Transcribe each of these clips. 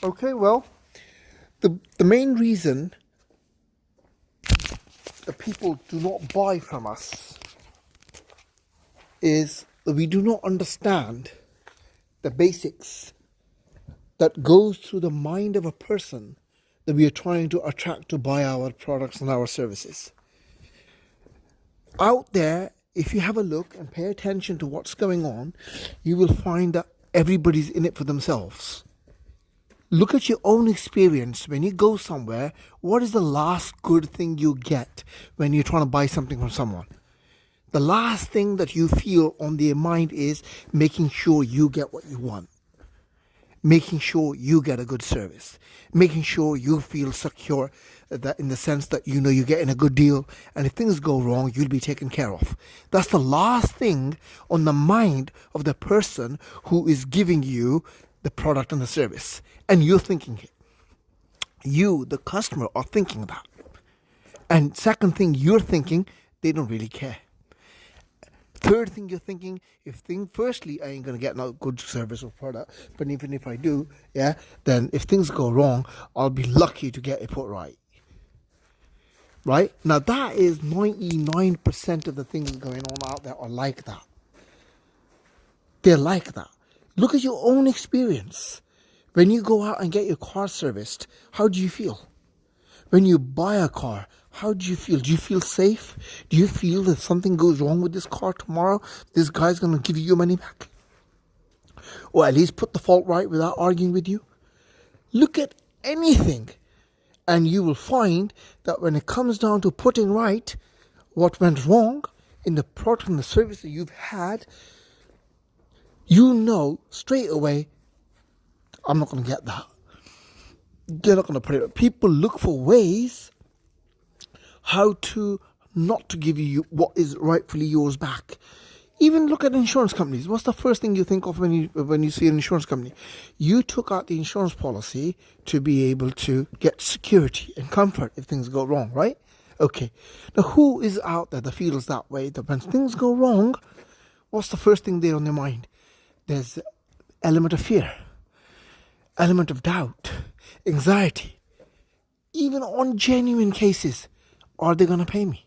Okay, well, the main reason that people do not buy from us is that we do not understand the basics that goes through the mind of a person that we are trying to attract to buy our products and our services. Out there, if you have a look and pay attention to what's going on, you will find that everybody's in it for themselves. Look at your own experience. When you go somewhere, what is the last good thing you get when you're trying to buy something from someone? The last thing that you feel on their mind is making sure you get what you want, making sure you get a good service, making sure you feel secure, that in the sense that you know you're getting a good deal, and if things go wrong, you'll be taken care of. That's the last thing on the mind of the person who is giving you the product and the service, and you're thinking it. You, the customer, are thinking that. And second thing you're thinking, they don't really care. Third thing you're thinking, firstly, I ain't gonna get no good service or product, but even if I do, then if things go wrong, I'll be lucky to get it put right. Right? Now that is 99% of the things going on out there are like that. They're like that. Look at your own experience. When you go out and get your car serviced, how do you feel? When you buy a car, how do you feel? Do you feel safe? Do you feel that if something goes wrong with this car tomorrow, this guy's going to give you your money back? Or at least put the fault right without arguing with you? Look at anything, and you will find that when it comes down to putting right what went wrong in the product and the service that you've had, you know straight away, I'm not going to get that. They're not going to put it. People look for ways how to not to give you what is rightfully yours back. Even look at insurance companies. What's the first thing you think of when you see an insurance company? You took out the insurance policy to be able to get security and comfort if things go wrong, right? Okay. Now, who is out there that feels that way? That when things go wrong, what's the first thing there on their mind? There's element of fear, element of doubt, anxiety. Even on genuine cases, are they going to pay me?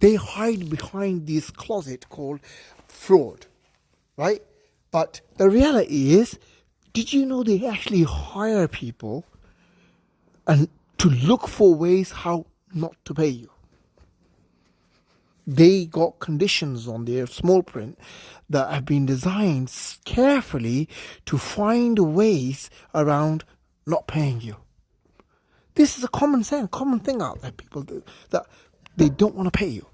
They hide behind this closet called fraud, right? But the reality is, did you know they actually hire people and to look for ways how not to pay you? They got conditions on their small print that have been designed carefully to find ways around not paying you. This is a common thing out there, people do, that they don't want to pay you.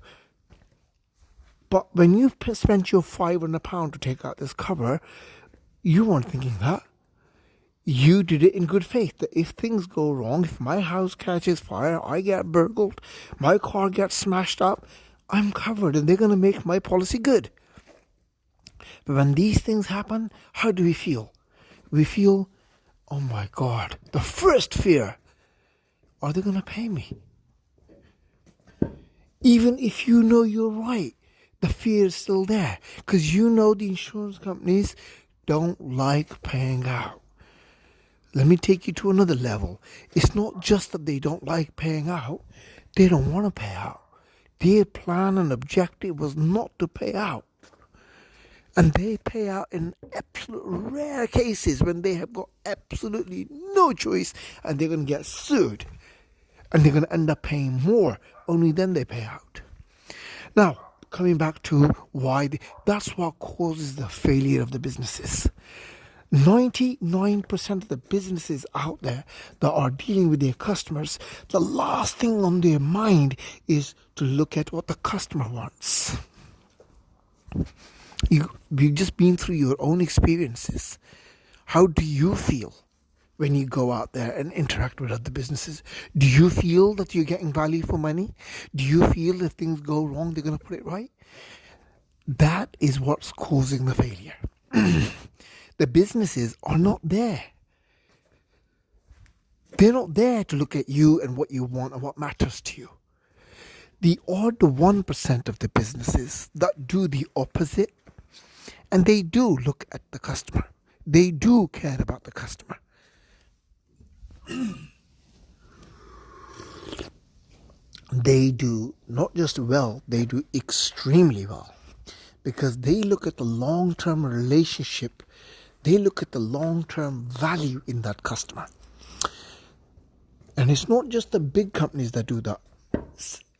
But when you've spent your £500 to take out this cover, you weren't thinking that. You did it in good faith, that if things go wrong, if my house catches fire, I get burgled, my car gets smashed up, I'm covered and they're going to make my policy good. But when these things happen, how do we feel? We feel, oh my God, the first fear, are they going to pay me? Even if you know you're right, the fear is still there, because you know the insurance companies don't like paying out. Let me take you to another level. It's not just that they don't like paying out, they don't want to pay out. Their plan and objective was not to pay out. And they pay out in absolute rare cases when they have got absolutely no choice and they're going to get sued. And they're going to end up paying more. Only then they pay out. Now, coming back to why, that's what causes the failure of the businesses. 99% of the businesses out there that are dealing with their customers, the last thing on their mind is to look at what the customer wants. You've just been through your own experiences. How do you feel when you go out there and interact with other businesses? Do you feel that you're getting value for money? Do you feel if things go wrong, they're going to put it right? That is what's causing the failure. The businesses are not there. They're not there to look at you and what you want and what matters to you. The odd 1% of the businesses that do the opposite, and they do look at the customer. They do care about the customer. They do not just well, they do extremely well, because they look at the long-term relationship, they look at the long-term value in that customer. And it's not just the big companies that do that.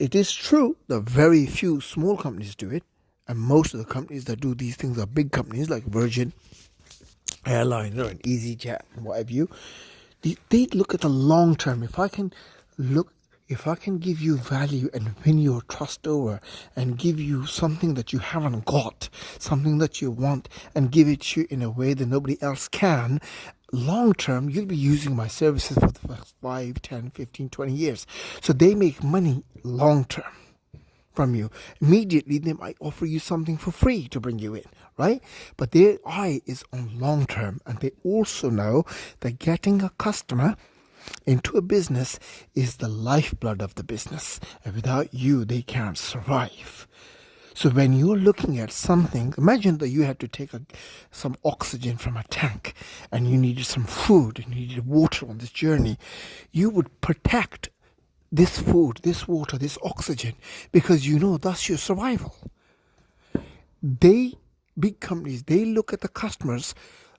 It is true that very few small companies do it, and most of the companies that do these things are big companies like Virgin Airlines or an EasyJet and whatever you. They look at the long term. If I can give you value and win your trust over and give you something that you haven't got, something that you want, and give it to you in a way that nobody else can, long term, you'll be using my services for the first 5, 10, 15, 20 years. So they make money long term from you. Immediately, they might offer you something for free to bring you in, right? But their eye is on long term, and they also know that getting a customer into a business is the lifeblood of the business, and without you they can't survive. So when you're looking at something, imagine that you had to take some oxygen from a tank and you needed some food and you needed water on this journey. You would protect this food, this water, this oxygen, because you know that's your survival. Big companies, they look at the customers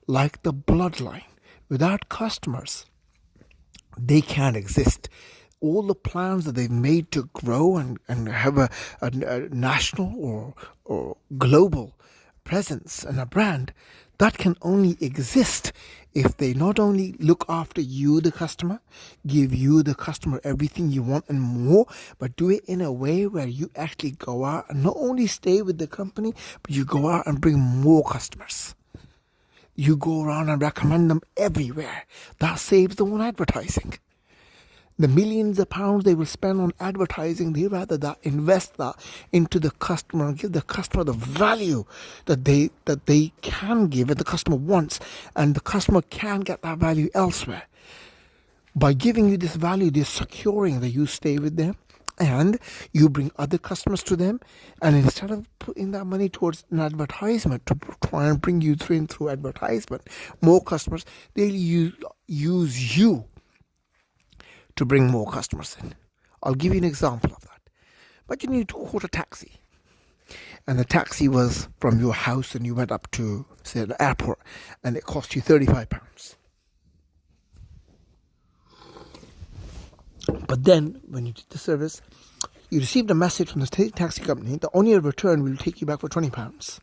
like the bloodline. Without customers, they can't exist. All the plans that they've made to grow and have a national or global presence and a brand, that can only exist if they not only look after you, the customer, give you, the customer, everything you want and more, but do it in a way where you actually go out and not only stay with the company, but you go out and bring more customers. You go around and recommend them everywhere. That saves them on advertising. The millions of pounds they will spend on advertising, they rather that invest that into the customer and give the customer the value that they can give and the customer wants, and the customer can get that value elsewhere. By giving you this value, they're securing that you stay with them and you bring other customers to them. And instead of putting that money towards an advertisement to try and bring you through advertisement, more customers, they'll use you to bring more customers in. I'll give you an example of that. Imagine you caught a taxi, and the taxi was from your house and you went up to, say, the airport, and it cost you £35. But then, when you did the service, you received a message from the taxi company that on your return will take you back for £20.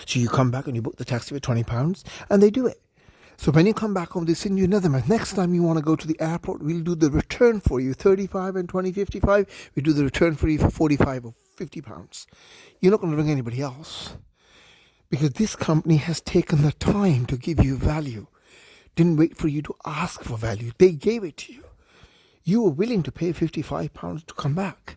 So you come back and you book the taxi for £20, and they do it. So when you come back home, they send you another message. Next time you want to go to the airport, we'll do the return for you, 35 and 20, 55. We do the return for you for 45 or £50. You're not going to bring anybody else, because this company has taken the time to give you value. Didn't wait for you to ask for value. They gave it to you. You were willing to pay £55 to come back,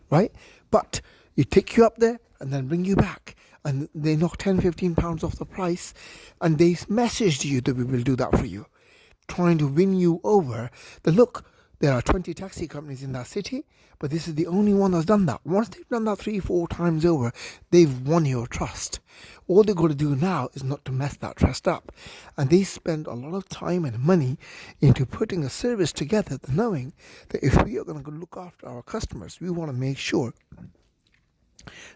right? But it take you up there and then bring you back. And they knock £10-15 off the price, and they messaged you that we will do that for you, trying to win you over. Look, there are 20 taxi companies in that city, but this is the only one that's done that. Once they've done that 3-4 times over, they've won your trust. All they've got to do now is not to mess that trust up. And they spend a lot of time and money into putting a service together, knowing that if we are going to look after our customers, we want to make sure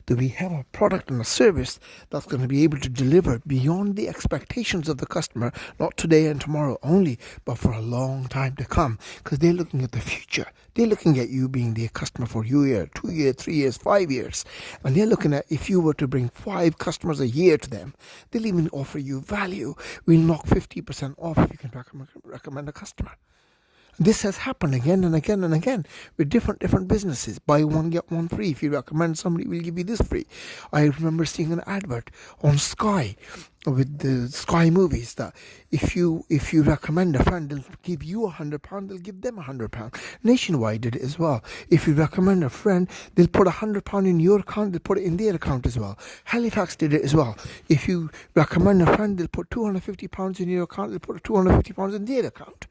that we have a product and a service that's going to be able to deliver beyond the expectations of the customer, not today and tomorrow only, but for a long time to come, because they're looking at the future. They're looking at you being their customer for a year, 2 years, 3 years, 5 years. And they're looking at, if you were to bring 5 customers a year to them, they'll even offer you value. We'll knock 50% off if you can recommend a customer. This has happened again and again and again with different businesses. Buy one, get one free. If you recommend somebody, we'll give you this free. I remember seeing an advert on Sky with the Sky movies that if you recommend a friend, they'll give you £100, they'll give them £100. Nationwide did it as well. If you recommend a friend, they'll put £100 in your account, they'll put it in their account as well. Halifax did it as well. If you recommend a friend, they'll put £250 in your account, they'll put £250 in their account.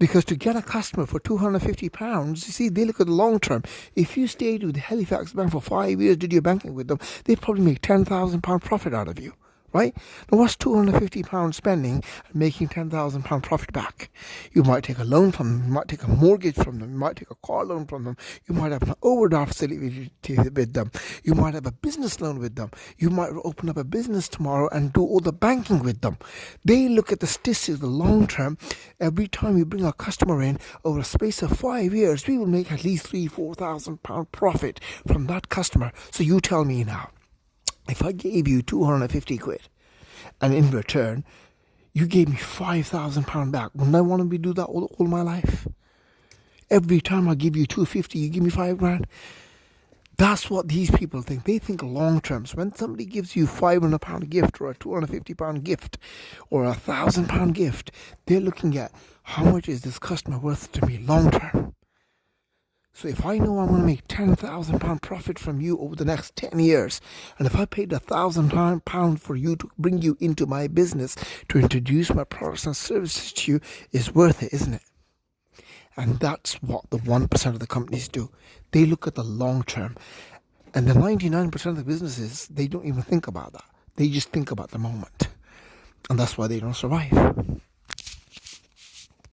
Because to get a customer for £250, you see, they look at the long term. If you stayed with the Halifax Bank for 5 years, did your banking with them, they'd probably make £10,000 profit out of you, right? Now, what's £250 spending and making £10,000 profit back? You might take a loan from them, you might take a mortgage from them, you might take a car loan from them, you might have an overdraft facility with them, you might have a business loan with them, you might open up a business tomorrow and do all the banking with them. They look at the statistics, the long term. Every time you bring a customer in, over a space of 5 years, we will make at least £3,000-4,000 profit from that customer. So you tell me now, if I gave you 250 quid and in return you gave me £5,000 back, wouldn't I want to do that all my life? Every time I give you 250, you give me £5,000. That's what these people think. They think long term. So when somebody gives you £500 gift or a £250 gift or a £1,000 gift, they're looking at how much is this customer worth to me long term. So if I know I'm going to make £10,000 profit from you over the next 10 years, and if I paid £1,000 for you to bring you into my business to introduce my products and services to you, is worth it, isn't it? And that's what the 1% of the companies do. They look at the long term. And the 99% of the businesses, they don't even think about that. They just think about the moment. And that's why they don't survive.